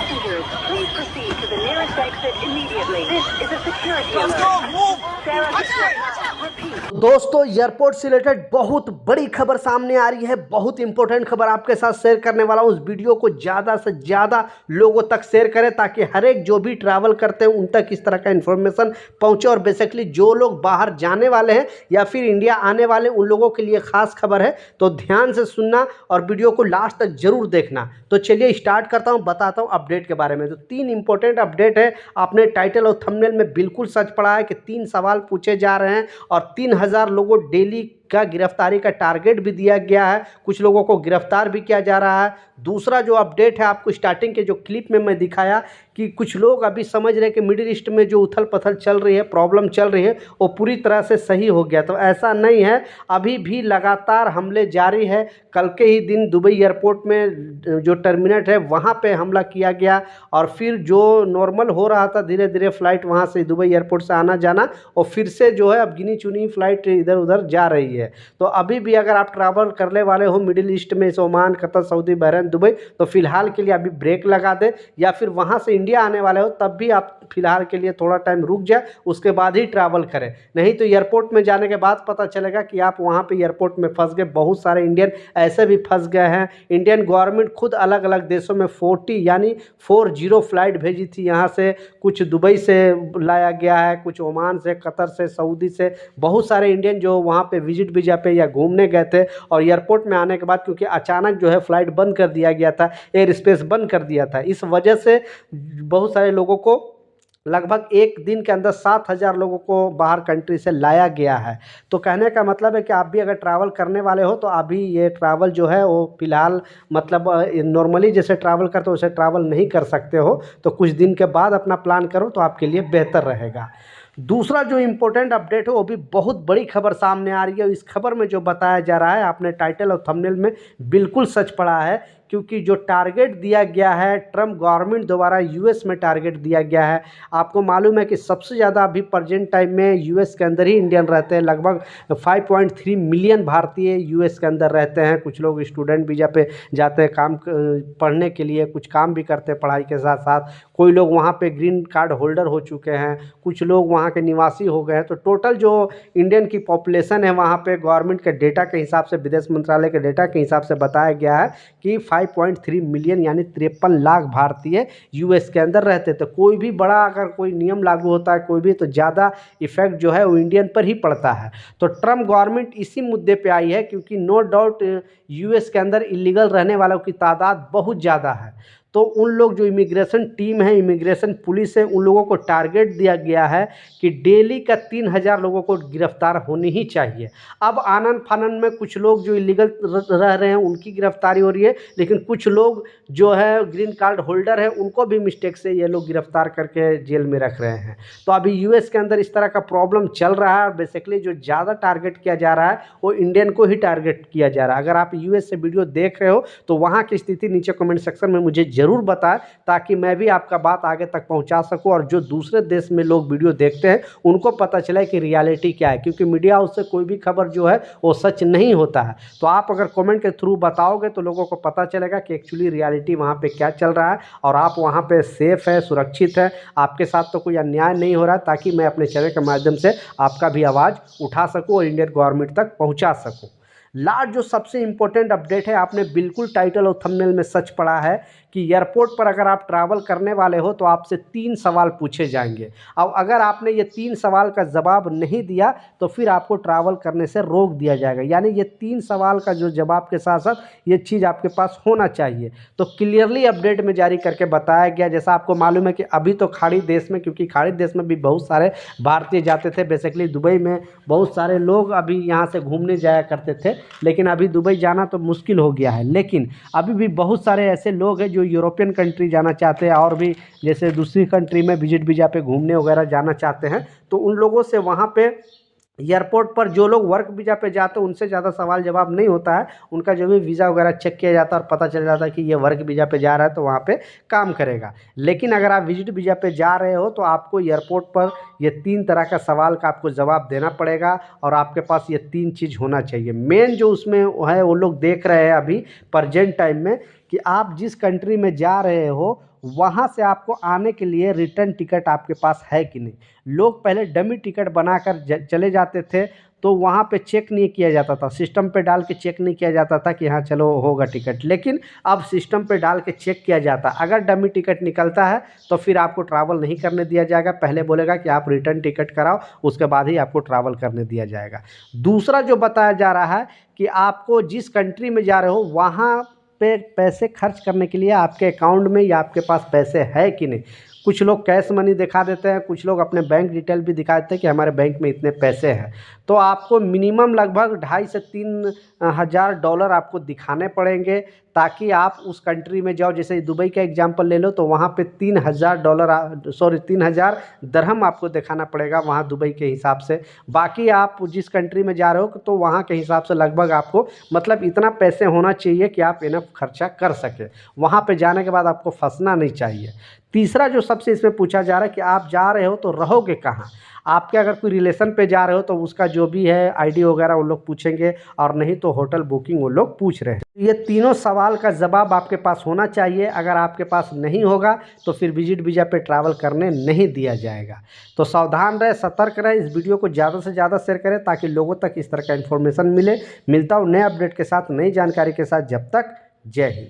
Passengers, please proceed to the nearest exit immediately. This is a security alert. Sarah, repeat. दोस्तों airport से related बहुत बड़ी खबर सामने आ रही है। बहुत इंपॉर्टेंट खबर आपके साथ शेयर करने वाला हूँ। उस वीडियो को ज़्यादा से ज़्यादा लोगों तक शेयर करें ताकि हर एक जो भी ट्रैवल करते हैं उन तक इस तरह का इन्फॉर्मेशन पहुँचे। और बेसिकली जो लोग बाहर जाने वाले हैं या फिर इंडिया आने वाले उन लोगों के लिए खास खबर है, तो ध्यान से सुनना और वीडियो को लास्ट तक जरूर देखना। तो चलिए स्टार्ट करता हूँ, बताता हूँ अपडेट के बारे में। तो 3 इंपॉर्टेंट अपडेट है। आपने टाइटल और थंबनेल में बिल्कुल सच पढ़ा है कि 3 सवाल पूछे जा रहे हैं और 3000 लोगों डेली का गिरफ्तारी का टारगेट भी दिया गया है। कुछ लोगों को गिरफ्तार भी किया जा रहा है। दूसरा जो अपडेट है, आपको स्टार्टिंग के जो क्लिप में मैं दिखाया कि कुछ लोग अभी समझ रहे हैं कि मिडिल ईस्ट में जो उथल पथल चल रही है, प्रॉब्लम चल रही है, वो पूरी तरह से सही हो गया। तो ऐसा नहीं है, अभी भी लगातार हमले जारी है। कल के ही दिन दुबई एयरपोर्ट में जो टर्मिनल है वहाँ पे हमला किया गया और फिर जो नॉर्मल हो रहा था धीरे धीरे फ्लाइट वहाँ से दुबई एयरपोर्ट से आना जाना, और फिर से जो है अब गिनी चुनी फ्लाइट इधर उधर जा रही है। तो अभी भी अगर आप ट्रैवल करने वाले हो मिडिल ईस्ट में, Oman, Qatar, Saudi, Bahrain, Dubai, तो फिलहाल के लिए अभी ब्रेक लगा दे, या फिर वहाँ से इंडिया आने वाले हो तब भी आप फिलहाल के लिए थोड़ा टाइम रुक जाए, उसके बाद ही ट्रैवल करें। नहीं तो एयरपोर्ट में जाने के बाद पता चलेगा कि आप वहाँ पे एयरपोर्ट में फंस गए। बहुत सारे इंडियन ऐसे भी फंस गए हैं। इंडियन गवर्नमेंट खुद अलग अलग देशों में 40 फ्लाइट भेजी थी यहाँ से। कुछ दुबई से लाया गया है, कुछ ओमान से, कतर से, सऊदी से। बहुत सारे इंडियन जो वहाँ पे विजिट वीजा पे या घूमने गए थे और एयरपोर्ट में आने के बाद क्योंकि अचानक जो है फ्लाइट बंद कर दिया गया था, एयर स्पेस बंद कर दिया था, इस वजह से बहुत सारे लोगों को लगभग एक दिन के अंदर 7000 लोगों को बाहर कंट्री से लाया गया है। तो कहने का मतलब है कि आप भी अगर ट्रैवल करने वाले हो तो अभी ये ट्रैवल जो है वो फ़िलहाल मतलब नॉर्मली जैसे ट्रैवल करते हो वैसे ट्रैवल नहीं कर सकते हो। तो कुछ दिन के बाद अपना प्लान करो तो आपके लिए बेहतर रहेगा। दूसरा जो इम्पोर्टेंट अपडेट है वो भी बहुत बड़ी खबर सामने आ रही है। इस खबर में जो बताया जा रहा है, आपने टाइटल और थंबनेल में बिल्कुल सच पढ़ा है, क्योंकि जो टारगेट दिया गया है ट्रम्प गवर्नमेंट द्वारा यूएस में टारगेट दिया गया है। आपको मालूम है कि सबसे ज़्यादा अभी प्रेजेंट टाइम में यूएस के अंदर ही इंडियन रहते हैं। लगभग 5.3 मिलियन भारतीय यूएस के अंदर रहते हैं। कुछ लोग स्टूडेंट वीज़ा पे जाते हैं काम पढ़ने के लिए, कुछ काम भी करते हैं पढ़ाई के साथ साथ। कोई लोग वहाँ पे ग्रीन कार्ड होल्डर हो चुके हैं, कुछ लोग वहाँ के निवासी हो गए हैं। तो टोटल जो इंडियन की पॉपुलेशन है वहाँ पे गवर्नमेंट के डेटा के हिसाब से, विदेश मंत्रालय के डेटा के हिसाब से बताया गया है कि 5.3 मिलियन यानी 53 लाख भारतीय यूएस के अंदर रहते। तो कोई भी बड़ा अगर कोई नियम लागू होता है कोई भी, तो ज़्यादा इफेक्ट जो है वो इंडियन पर ही पड़ता है। तो ट्रम्प गवर्नमेंट इसी मुद्दे पे आई है, क्योंकि नो डाउट यूएस के अंदर इलीगल रहने वालों की तादाद बहुत ज़्यादा है। तो उन लोग जो इमिग्रेशन टीम है, इमिग्रेशन पुलिस है, उन लोगों को टारगेट दिया गया है कि डेली का 3000 लोगों को गिरफ्तार होनी ही चाहिए। अब आनन फानन में कुछ लोग जो इलीगल रह रहे हैं उनकी गिरफ्तारी हो रही है, लेकिन कुछ लोग जो है ग्रीन कार्ड होल्डर है उनको भी मिस्टेक से ये लोग गिरफ्तार करके जेल में रख रहे हैं। तो अभी यूएस के अंदर इस तरह का प्रॉब्लम चल रहा है और बेसिकली जो ज़्यादा टारगेट किया जा रहा है वो इंडियन को ही टारगेट किया जा रहा है। अगर आप यूएस से वीडियो देख रहे हो तो वहाँ की स्थिति नीचे कमेंट सेक्शन में मुझे ज़रूर बताएं, ताकि मैं भी आपका बात आगे तक पहुंचा सकूं और जो दूसरे देश में लोग वीडियो देखते हैं उनको पता चले कि रियलिटी क्या है। क्योंकि मीडिया हाउस से कोई भी खबर जो है वो सच नहीं होता है। तो आप अगर कमेंट के थ्रू बताओगे तो लोगों को पता चलेगा कि एक्चुअली रियलिटी वहाँ पे क्या चल रहा है और आप वहाँ पे सेफ है, सुरक्षित है, आपके साथ तो कोई अन्याय नहीं हो रहा, ताकि मैं अपने चैनल के माध्यम से आपका भी आवाज़ उठा सकूँ और इंडियन गवर्नमेंट तक पहुँचा सकूँ। लास्ट जो सबसे इम्पोर्टेंट अपडेट है, आपने बिल्कुल टाइटल और थंबनेल में सच पढ़ा है कि एयरपोर्ट पर अगर आप ट्रैवल करने वाले हो तो आपसे 3 सवाल पूछे जाएंगे। अब अगर आपने ये 3 सवाल का जवाब नहीं दिया तो फिर आपको ट्रैवल करने से रोक दिया जाएगा। यानी ये 3 सवाल का जो जवाब के साथ साथ ये चीज़ आपके पास होना चाहिए। तो क्लियरली अपडेट में जारी करके बताया गया। जैसा आपको मालूम है कि अभी तो खाड़ी देश में, क्योंकि खाड़ी देश में भी बहुत सारे भारतीय जाते थे, बेसिकली दुबई में बहुत सारे लोग अभी यहाँ से घूमने जाया करते थे, लेकिन अभी दुबई जाना तो मुश्किल हो गया है। लेकिन अभी भी बहुत सारे ऐसे लोग हैं जो यूरोपियन कंट्री जाना चाहते हैं और भी जैसे दूसरी कंट्री में विजिट वीजा पे घूमने वगैरह जाना चाहते हैं। तो उन लोगों से वहाँ पे एयरपोर्ट पर जो लोग वर्क वीज़ा पे जाते हैं उनसे ज़्यादा सवाल जवाब नहीं होता है। उनका जो भी वीज़ा वगैरह चेक किया जाता है और पता चल जाता है कि ये वर्क वीज़ा पे जा रहा है तो वहाँ पे काम करेगा। लेकिन अगर आप विजिट वीज़ा पे जा रहे हो तो आपको एयरपोर्ट पर ये 3 तरह का सवाल का आपको जवाब देना पड़ेगा और आपके पास ये 3 चीज़ होना चाहिए। मेन जो उसमें है वो लोग देख रहे हैं अभी प्रेजेंट टाइम में कि आप जिस कंट्री में जा रहे हो वहाँ से आपको आने के लिए रिटर्न टिकट आपके पास है कि नहीं। लोग पहले डमी टिकट बनाकर चले जाते थे, तो वहाँ पे चेक नहीं किया जाता था, सिस्टम पे डाल के चेक नहीं किया जाता था कि हाँ चलो होगा टिकट। लेकिन अब सिस्टम पे डाल के चेक किया जाता, अगर डमी टिकट निकलता है तो फिर आपको ट्रैवल नहीं करने दिया जाएगा। पहले बोलेगा कि आप रिटर्न टिकट कराओ, उसके बाद ही आपको ट्रैवल करने दिया जाएगा। दूसरा जो बताया जा रहा है कि आपको जिस कंट्री में जा रहे हो वहाँ पे पैसे खर्च करने के लिए आपके अकाउंट में या आपके पास पैसे है कि नहीं। कुछ लोग कैश मनी दिखा देते हैं, कुछ लोग अपने बैंक डिटेल भी दिखा देते हैं कि हमारे बैंक में इतने पैसे हैं। तो आपको मिनिमम लगभग 2.5 से 3 हज़ार डॉलर आपको दिखाने पड़ेंगे, ताकि आप उस कंट्री में जाओ। जैसे दुबई का एग्जांपल ले लो तो वहाँ पे 3,000 दरहम आपको दिखाना पड़ेगा वहाँ दुबई के हिसाब से। बाकी आप जिस कंट्री में जा रहे हो तो वहाँ के हिसाब से लगभग आपको मतलब इतना पैसे होना चाहिए कि आप इनफ खर्चा कर सकें। वहाँ पे जाने के बाद आपको फंसना नहीं चाहिए। तीसरा जो सबसे इसमें पूछा जा रहा है कि आप जा रहे हो तो रहोगे कहाँ। आपके अगर कोई रिलेशन पे जा रहे हो तो उसका जो भी है आईडी वगैरह वो लोग पूछेंगे, और नहीं तो होटल बुकिंग वो लोग पूछ रहे हैं। ये तीनों सवाल का जवाब आपके पास होना चाहिए। अगर आपके पास नहीं होगा तो फिर विजिट वीज़ा पे ट्रैवल करने नहीं दिया जाएगा। तो सावधान रहे, सतर्क रहे। इस वीडियो को ज़्यादा से ज़्यादा शेयर करें ताकि लोगों तक इस तरह का इन्फॉर्मेशन मिले। मिलता हूँ नए अपडेट के साथ, नई जानकारी के साथ। जब तक जय हिंद।